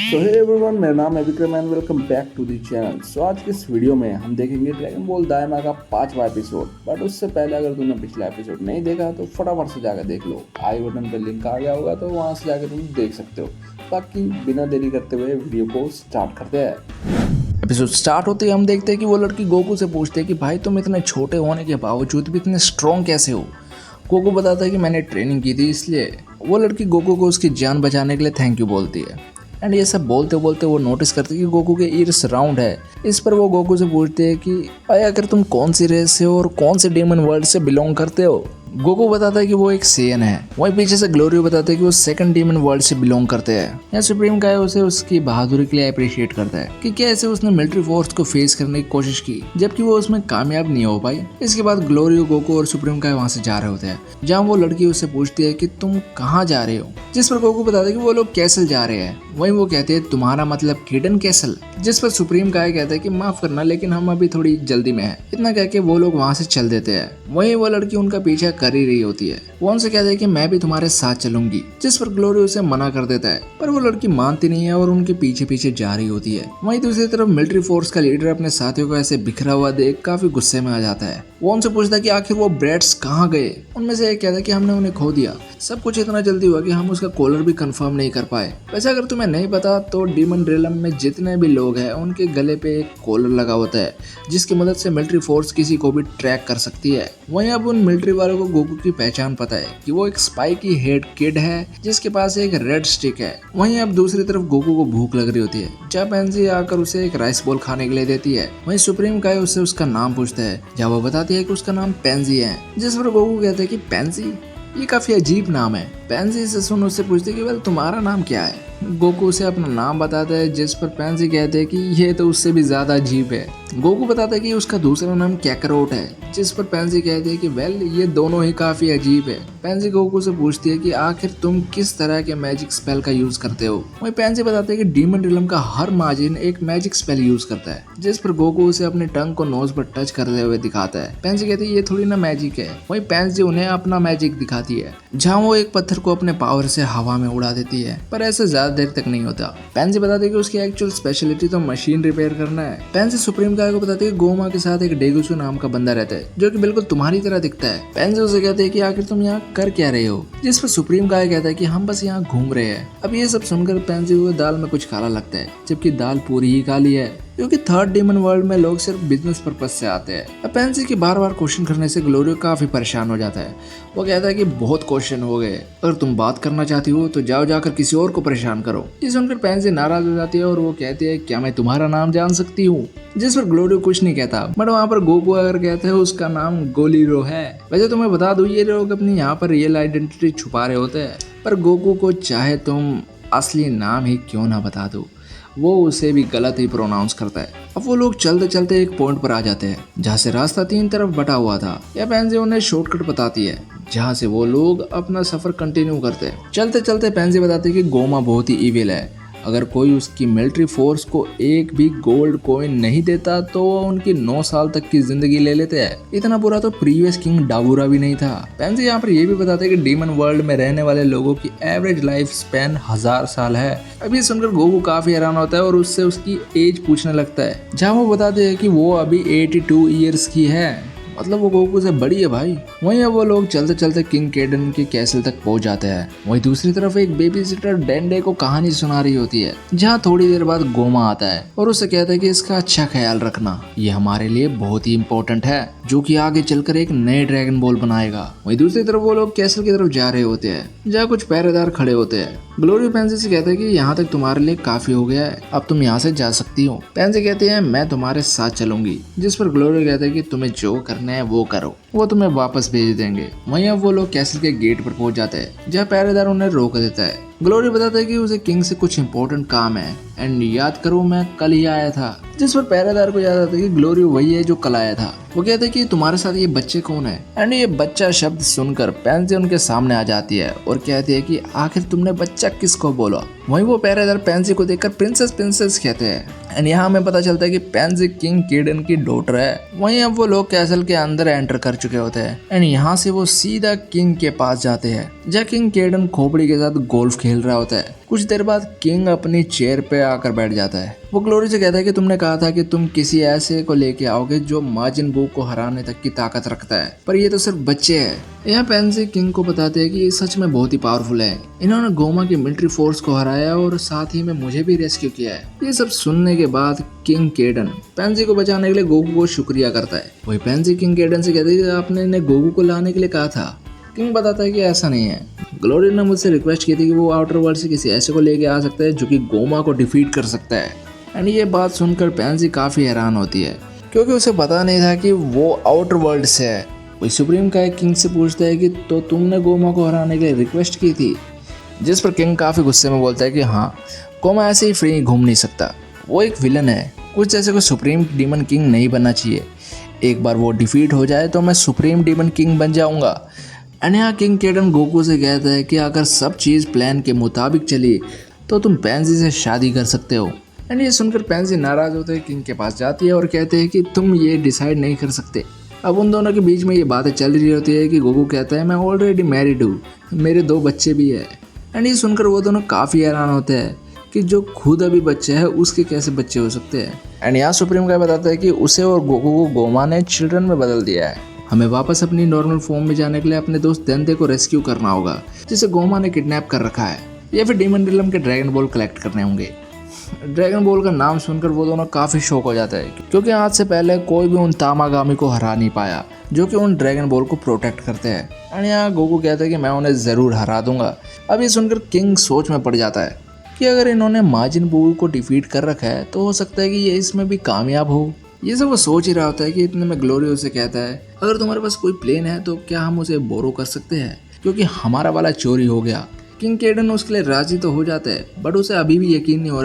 सो hey everyone, मेरा नाम है Vikram and welcome back to the channel. So आज की इस वीडियो में हम देखेंगे ड्रैगन बॉल दाइमा का 5वां एपिसोड। बट उससे पहले अगर तुमने पिछला एपिसोड नहीं देखा तो फटाफट से जाकर देख लो। आई बटन पे लिंक आ गया होगा तो वहां से जाकर तुम देख सकते हो। बाकी बिना देरी करते हुए वीडियो को स्टार्ट करते हैं। एपिसोड स्टार्ट होते ही हम देखते हैं कि वो लड़की गोकू से पूछते हैं कि भाई तुम इतने छोटे होने के बावजूद भी इतने स्ट्रॉन्ग कैसे हो। गोकू बताता है कि मैंने ट्रेनिंग की थी इसलिए। वो लड़की गोकू को उसकी जान बचाने के लिए थैंक यू बोलती है। एंड ये सब बोलते बोलते वो नोटिस करती है कि गोकू के ईयर्स राउंड है। इस पर वो गोकू से पूछते हैं कि भाई आखिर तुम कौन सी रेस से हो और कौन से डेमन वर्ल्ड से बिलोंग करते हो। गोकू बताता है कि वो एक सेयन है। वहीं पीछे से ग्लोरियो बताता है कि वो सेकंड डेमन वर्ल्ड से बिलोंग करते हैं। यहाँ सुप्रीम काय उसे उसकी बहादुरी के लिए अप्रिशिएट करता है कि कैसे उसने मिलिट्री फोर्स को फेस करने की कोशिश की जबकि वो उसमें कामयाब नहीं हो पाई। इसके बाद ग्लोरियो, गोकू और सुप्रीम काय वहाँ से जा रहे होते हैं जहाँ वो लड़की उससे पूछती है कि तुम कहाँ जा रहे हो। जिस पर गोकू बताता है कि वो लोग कैसल जा रहे हैं। वहीं वो कहते हैं तुम्हारा मतलब किडन कैसल। जिस पर सुप्रीम काय कहता है कि माफ करना लेकिन हम अभी थोड़ी जल्दी में हैं। इतना कह के वो लोग वहाँ से चल देते हैं। वहीं वो लड़की उनका पीछा कर ही रही होती है। वो उनसे कहता है कि मैं भी तुम्हारे साथ चलूंगी। जिस पर ग्लोरी उसे मना कर देता है पर वो लड़की मानती नहीं है और उनके पीछे पीछे जा रही होती है। वहीं दूसरी तरफ मिलिट्री फोर्स का लीडर अपने साथियों को ऐसे बिखरा हुआ देख काफी गुस्से में आ जाता है। वो उनसे पूछता है कि आखिर वो ब्रैट्स कहाँ गए। उनमें से एक कहता है कि हमने उन्हें खो दिया। सब कुछ इतना जल्दी हुआ कि हम उसका कॉलर भी कंफर्म नहीं कर पाए। वैसे अगर तुम्हें नहीं पता तो डीमन रेलम में जितने भी लोग हैं उनके गले पे एक कॉलर लगा होता है जिसकी मदद से मिलिट्री फोर्स किसी को भी ट्रैक कर सकती है। वहीं अब उन मिलिट्री वालों को गोकू की पहचान पता है कि वो एक स्पाई की हेड किड है जिसके पास एक रेड स्टिक है। वहीं अब दूसरी तरफ गोकू को भूख लग रही होती है जहाँ पेंजी आकर उसे एक राइस बॉल खाने के लिए देती है। वहीं सुप्रीम काय उससे उसका नाम पूछता है जहाँ वो बताती है कि उसका नाम पेंजी है। जिस पर गोकू कहते हैं कि पेंजी, ये काफी अजीब नाम है। पेंजी से सुन उससे पूछते कि वेल तुम्हारा नाम क्या है। गोकू उसे अपना नाम बताता है जिस पर पेंजी कहते हैं कि ये तो उससे भी ज्यादा अजीब है। गोकू बताता है कि उसका दूसरा नाम कैकरोट है जिस पर पेंजी कहते हैं कि वेल ये दोनों ही काफी अजीब है। पेंजी गोकू से पूछती है कि आखिर तुम किस तरह के मैजिक स्पेल का यूज करते हो। वहीं पेंजी बताते हैं कि डीमन रिलम का हर माजिन एक मैजिक स्पेल यूज करता है। जिस पर गोकू उसे अपने टंग को नोज पर टच करते हुए दिखाता है। पेंजी कहती है ये थोड़ी ना मैजिक है। वहीं पेंजी उन्हें अपना मैजिक दिखाती है जहाँ वो एक पत्थर को अपने पावर से हवा में उड़ा देती है पर ऐसे ज्यादा देर तक नहीं होता। पेंजी बताती है कि उसकी एक्चुअल स्पेशलिटी तो मशीन रिपेयर करना है। पेंजी सुप्रीम काय को बताती है कि गोमा के साथ एक डेगुसु नाम का बंदा रहता है जो कि बिल्कुल तुम्हारी तरह दिखता है। पेंजी उसे कहते हैं कि आखिर तुम यहाँ कर क्या रहे हो। जिस पर सुप्रीम काय कहता है कि हम बस यहाँ घूम रहे हैं। अब ये सब सुनकर पेंजी को दाल में कुछ काला लगता है जबकि दाल पूरी ही काली है क्योंकि थर्ड डीमन वर्ल्ड में लोग सिर्फ बिजनेस पर्पस से आते हैं। पेंसी के बार बार क्वेश्चन करने से ग्लोरियो काफी परेशान हो जाता है। वो कहता है कि बहुत क्वेश्चन हो गए, अगर तुम बात करना चाहती हो तो जाओ जाकर किसी और को परेशान करो। ये सुनकर पेंसी नाराज हो जाती है और वो कहती है क्या मैं तुम्हारा नाम जान सकती हूँ। जिस पर ग्लोरियो कुछ नहीं कहता बट वहाँ पर गोकू अगर कहते हैं उसका नाम गोलीरो है। वैसे तुम्हें बता दूं ये लोग अपनी यहाँ पर रियल आइडेंटिटी छुपा रहे होते हैं पर गोकू को चाहे तुम असली नाम ही क्यों ना बता दो वो उसे भी गलत ही प्रोनाउंस करता है। अब वो लोग चलते चलते एक पॉइंट पर आ जाते हैं जहाँ से रास्ता 3 तरफ बटा हुआ था। यह पेंजी उन्हें शॉर्टकट बताती है जहाँ से वो लोग अपना सफर कंटिन्यू करते हैं। चलते चलते पेंजी बताती है कि गोमा बहुत ही इविल है। अगर कोई उसकी मिलिट्री फोर्स को एक भी गोल्ड कॉइन नहीं देता तो वो उनकी 9 साल तक की जिंदगी ले लेते हैं। इतना बुरा तो प्रीवियस किंग डाबूरा भी नहीं था। पेंजी यहाँ पर ये भी बताते हैं कि डीमन वर्ल्ड में रहने वाले लोगों की एवरेज लाइफ स्पैन 1000 साल है। अभी सुनकर गोकू काफी हैरान होता है और उससे उसकी एज पूछने लगता है जहाँ वो बताते हैं कि वो अभी 82 ईयर्स की है, मतलब वो गोकू से बड़ी है भाई। वहीं अब वो लोग चलते चलते किंग केडन के कैसल तक पहुंच जाते हैं। वहीं दूसरी तरफ एक बेबी सिटर डेंडे को कहानी सुना रही होती है जहां थोड़ी देर बाद गोमा आता है और उससे कहता है कि इसका अच्छा ख्याल रखना, ये हमारे लिए बहुत ही इम्पोर्टेंट है जो कि आगे चलकर एक नए ड्रैगन बॉल बनाएगा। वहीं दूसरी तरफ वो लोग कैसल की तरफ जा रहे होते हैं जहाँ कुछ पहरेदार खड़े होते हैं। ग्लोरियो पेंजी से कहता है कि यहाँ तक तुम्हारे लिए काफी हो गया है, अब तुम यहाँ से जा सकती हो। पेंजी कहते हैं मैं तुम्हारे साथ चलूंगी। जिस पर ग्लोरियो कहता है कि तुम्हें जो करना है वो करो, वो तुम्हें वापस भेज देंगे। वहीं अब वो लोग कैसल के गेट पर पहुंच जाते हैं जहाँ पहरेदार उन्हें रोक देता है। ग्लोरी बताता है कि उसे किंग से कुछ इंपॉर्टेंट काम है एंड याद करो मैं कल ही आया था। जिस पर पहरेदार को याद आता है कि ग्लोरी वही है जो कल आया था। वो कहते हैं कि तुम्हारे साथ ये बच्चे कौन है एंड ये बच्चा शब्द सुनकर पेंसी उनके सामने आ जाती है और कहती है कि आखिर तुमने बच्चा किसको बोला। वहीं वो पहरेदार पेंसी को देखकर प्रिंसेस प्रिंसेस कहते हैं एंड यहाँ हमें पता चलता है कि पेंसी किंग केडन की डॉटर है। वहीं अब वो लोग कैसल के अंदर एंटर कर चुके होते हैं एंड यहाँ से वो सीधा किंग के पास जाते हैं जहाँ किंग केडन खोपड़ी के साथ गोल्फ खेल रहा होता है कुछ देर बाद किंग अपनी चेयर पे आकर बैठ जाता है। वो ग्लोरी से कहता है कि तुमने कहा था कि तुम किसी ऐसे को लेके आओगे जो माजिन बू को हराने तक की ताकत रखता है, पर ये तो सिर्फ बच्चे हैं। यहाँ पेंजी किंग को बताते हैं कि ये सच में बहुत ही पावरफुल है। इन्होंने गोमा की मिलिट्री फोर्स को हराया और साथ ही में मुझे भी रेस्क्यू किया है। ये सब सुनने के बाद किंग केडन पेंजी को बचाने के लिए गोकू को शुक्रिया करता है। वही पेंजी किंग केडन से कहती है कि आपने इन्हें गोकू को लाने के लिए कहा था। किंग बताता है कि ऐसा नहीं है, ग्लोरी ने मुझसे रिक्वेस्ट की थी कि वो आउटर वर्ल्ड से किसी ऐसे को लेके आ सकता है जो कि गोमा को डिफीट कर सकता है। एंड ये बात सुनकर पेंजी काफ़ी हैरान होती है क्योंकि उसे पता नहीं था कि वो आउटर वर्ल्ड से है। वही सुप्रीम काय किंग से पूछता है कि तो तुमने गोमा को हराने के लिए रिक्वेस्ट की थी, जिस पर किंग काफ़ी गुस्से में बोलता है कि हाँ, गोमा ऐसे ही फ्री घूम नहीं सकता, वो एक विलन है, कुछ जैसे कोई सुप्रीम डीमन किंग नहीं बनना चाहिए। एक बार वो डिफीट हो जाए तो मैं सुप्रीम डीमन किंग बन जाऊंगा। एंड यहाँ किंग केडन गोकू से कहता है कि अगर सब चीज़ प्लान के मुताबिक चली तो तुम पेंजी से शादी कर सकते हो। एंड ये सुनकर पेंजी नाराज़ होते हैं, किंग के पास जाती है और कहते हैं कि तुम ये डिसाइड नहीं कर सकते। अब उन दोनों के बीच में ये बातें चल रही होती है कि गोकू कहता है मैं ऑलरेडी मैरिड हूँ, मेरे 2 बच्चे भी है। एंड ये सुनकर वो दोनों काफ़ी हैरान होते हैं कि जो खुद अभी बच्चे है उसके कैसे बच्चे हो सकते हैं। एंड यहाँ सुप्रीम काय बताता है कि उसे और गोकू को गोमा ने चिल्ड्रन में बदल दिया है। हमें वापस अपनी नॉर्मल फॉर्म में जाने के लिए अपने दोस्त देंते को रेस्क्यू करना होगा जिसे गोमा ने किडनैप कर रखा है, या फिर डीमन रिलम के ड्रैगन बॉल कलेक्ट करने होंगे। ड्रैगन बॉल का नाम सुनकर वो दोनों काफ़ी शौक हो जाता है क्योंकि आज से पहले कोई भी उन तामागामी को हरा नहीं पाया जो कि उन ड्रैगन बॉल को प्रोटेक्ट करते हैं। एंड यहाँ गोकू कहता है कि मैं उन्हें ज़रूर हरा दूंगा। अब ये सुनकर किंग सोच में पड़ जाता है कि अगर इन्होंने माजिन बू को डिफीट कर रखा है तो हो सकता है कि ये इसमें भी कामयाब हो। ये सब वो सोच ही रहा होता है कि इतने में ग्लोरी उसे कहता है अगर तुम्हारे पास कोई प्लेन है तो क्या हम उसे बोरो कर सकते हैं क्योंकि हमारा वाला चोरी हो गया। किंग केडन उसके लिए राजी तो हो जाता है बट उसे अभी भी यकीन नहीं हो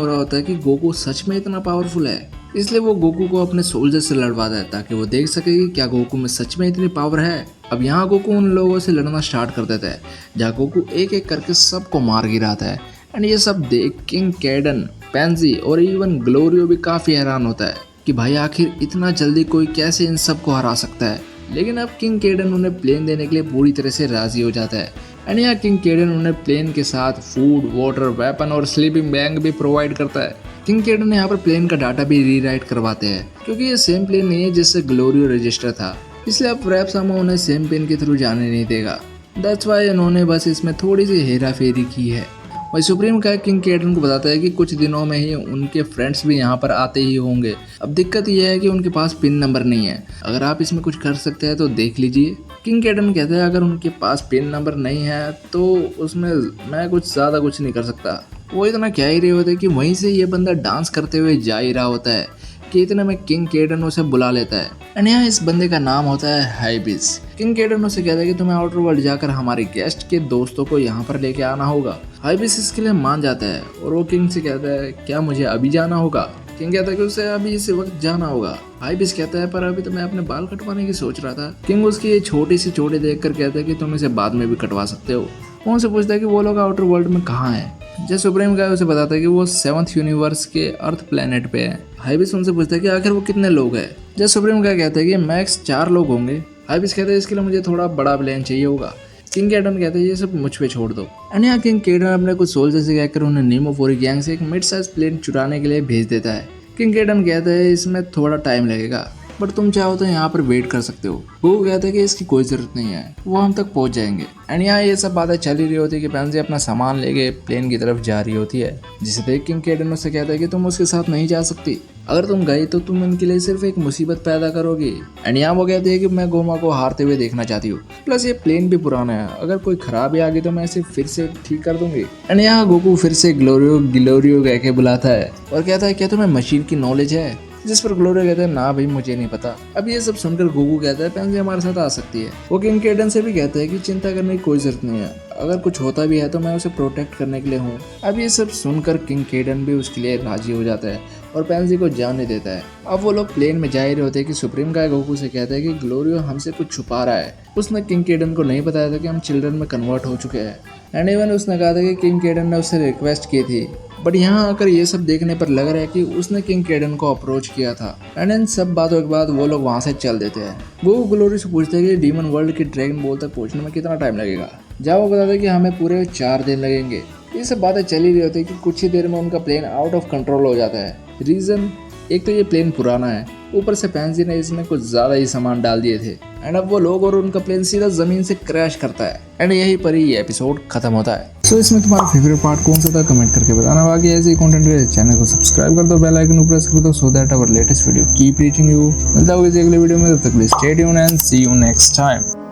रहा होता है कि गोकू सच में इतना पावरफुल है। इसलिए वो गोकू को अपने सोल्जर से लड़वाता है ताकि वो देख सके कि क्या गोकू में सच में इतनी पावर है। अब यहाँ गोकू उन लोगों से लड़ना स्टार्ट कर देता है जहाँ गोकू एक एक करके सबको मार गिराता है। एंड ये सब देख किंग केडन, पेंजी और इवन ग्लोरियो भी काफ़ी हैरान होता है कि भाई आखिर इतना जल्दी कोई कैसे इन सबको हरा सकता है। लेकिन अब किंग केडन उन्हें प्लेन देने के लिए पूरी तरह से राजी हो जाता है। एंड यहाँ किंग केडन उन्हें प्लेन के साथ फूड, वाटर, वेपन और स्लीपिंग बैग भी प्रोवाइड करता है। किंग केडन यहाँ पर प्लेन का डाटा भी रीराइट करवाते हैं क्योंकि ये सेम प्लेन नहीं है जिससे ग्लोरियो रजिस्टर था, इसलिए अब रैप्सामा उन्हें सेम प्लेन के थ्रू जाने नहीं देगा। दैट्स वाई इन्होंने बस इसमें थोड़ी सी हेरा फेरी की है। वही सुप्रीम काय किंग केडन को बताता है कि कुछ दिनों में ही उनके फ्रेंड्स भी यहाँ पर आते ही होंगे। अब दिक्कत यह है कि उनके पास पिन नंबर नहीं है, अगर आप इसमें कुछ कर सकते हैं तो देख लीजिए। किंग केडन कहता है अगर उनके पास पिन नंबर नहीं है तो उसमें मैं ज़्यादा कुछ नहीं कर सकता। वो इतना क्या ही रहे होते कि वहीं से ये बंदा डांस करते हुए जा ही रहा होता है कि इतने में किंग केडन उसे बुला लेता है। एंड यहाँ इस बंदे का नाम होता है हाइबिस। किंग केडन उसे कहता है कि तुम्हें आउटर वर्ल्ड जाकर हमारे गेस्ट के दोस्तों को यहाँ पर लेके आना होगा। हाइबिस इसके लिए मान जाता है और वो किंग से कहता है क्या मुझे अभी जाना होगा। किंग कहता है कि उसे अभी इसी वक्त जाना होगा। हाइबिस कहता है पर अभी तो मैं अपने बाल कटवाने की सोच रहा था। किंग उसकी ये छोटी सी चोटी देखकर कहता है कि तुम इसे बाद में भी कटवा सकते हो। वो उनसे पूछता है कि वो लोग आउटर वर्ल्ड में कहाँ हैं। जैसे सुप्रीम काय उसे बताता है कि वो 7th यूनिवर्स के अर्थ प्लेनेट पे है। हाइबिस उनसे पूछता है कि आखिर वो कितने लोग हैं। जैसे सुप्रीम काय कहता है कि मैक्स 4 लोग होंगे। हाइबिस कहता है इसके लिए मुझे थोड़ा बड़ा प्लेन चाहिए होगा। किंग केडन कहता है ये सब मुझ पे छोड़ दो। एंड यहाँ किंग केडन अपने कुछ सोल्जर से कहकर उन्हें नीमोफोरी गैंग से एक मिड साइज प्लेन चुराने के लिए भेज देता है। किंग केडन कहता है इसमें थोड़ा टाइम लगेगा बट तुम चाहो तो यहाँ पर वेट कर सकते हो। वो कहता है कि इसकी कोई ज़रूरत नहीं है, वो हम तक पहुँच जाएंगे। एंड यहाँ ये सब बातें चल ही रही होती है कि पेंजी अपना सामान लेके प्लेन की तरफ जा रही होती है, जिसे देख किंग केडन उससे कहता है कि तुम उसके साथ नहीं जा सकती, अगर तुम गई तो तुम इनके लिए सिर्फ एक मुसीबत पैदा करोगी। एंड यहाँ वो कहती है कि मैं गोमा को हारते हुए देखना चाहती हूँ, प्लस ये प्लेन भी पुराना है, अगर कोई खराबी आ गई तो मैं इसे फिर से ठीक कर दूंगी। एंड यहाँ गोकू फिर से ग्लोरियो कह के बुलाता है और कहता है क्या तुम्हें मशीन की नॉलेज है, जिस पर ग्लोरियो कहता है ना भाई मुझे नहीं पता। अब ये सब सुनकर गोकू कहता है पेंजी हमारे साथ आ सकती है। वो किंग केडन से भी कहता है कि चिंता करने की कोई जरूरत नहीं है, अगर कुछ होता भी है तो मैं उसे प्रोटेक्ट करने के लिए हूँ। अब ये सब सुनकर किंग केडन भी उसके लिए राजी हो जाता है और पेंजी को जाने देता है। अब वो लोग प्लेन में जा ही रहे होते हैं कि सुप्रीम काय गोकू से कहता है कि ग्लोरियो हमसे कुछ छुपा रहा है। उसने किंग केडन को नहीं बताया था कि हम चिल्ड्रन में कन्वर्ट हो चुके हैं। एंड इवन उसने कहा था कि किंग केडन ने उससे रिक्वेस्ट की थी, बट यहाँ आकर ये सब देखने पर लग रहा है कि उसने किंग केडन को अप्रोच किया था। एंड इन सब बातों के बाद वो लोग वहाँ से चल देते हैं। वो ग्लोरी से पूछते हैं कि डीमन वर्ल्ड के ड्रैगन बॉल तक पहुँचने में कितना टाइम लगेगा। जावा बताता है कि हमें पूरे 4 दिन लगेंगे। ये सब बातें चल ही रही होती है कि कुछ ही देर में उनका प्लेन आउट ऑफ कंट्रोल हो जाता है। रीज़न, एक तो ये प्लेन पुराना है, ऊपर से पैंसी ने इसमें कुछ ज़्यादा ही सामान डाल दिए थे एंड अब वो लोग और उनका प्लेन सीधा ज़मीन से क्रैश करता है एंड यहीं पर ही ये एपिसोड खत्म होता है। सो इसमें तुम्हारा फेवरेट पार्ट कौन सा था कमेंट करके बताना। बाकी ऐसे ही कंटेंट के लिए चैनल को सब्सक्राइब कर दो, बेल आइकन को प्रेस कर दो so that our latest video keep reaching you. मिलता होगा अगले वीडियो में, तब तक stay tuned and see you next time.